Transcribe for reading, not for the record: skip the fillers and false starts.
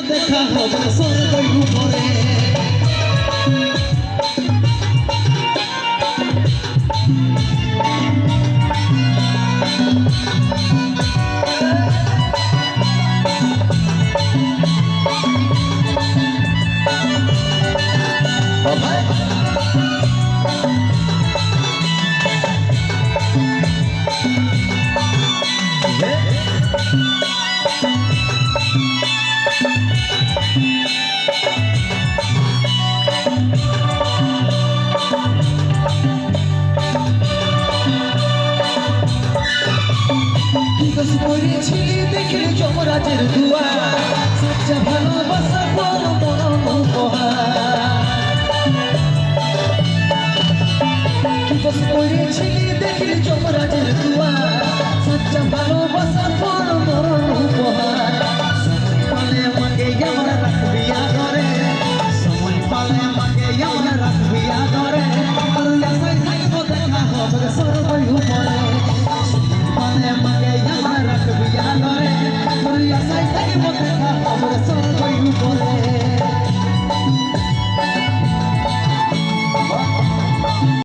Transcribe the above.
দেখা হবে স্বর্গের উপরে দেখলে যমরাজের দুয়া সচ্চা ভালোবাসা বড় মরণ উপহার করেছিলি দেখলে যমরাজের দুয়া সচ্চা ভালোবাসা বড় মরণ উপহার সময় পালে আমাকে আমার রাখবি আদরে সময় পালে আমাকে আমার রাখবি আদরে আর আশায় থাকবো দেখা হবে সর্বই উপরে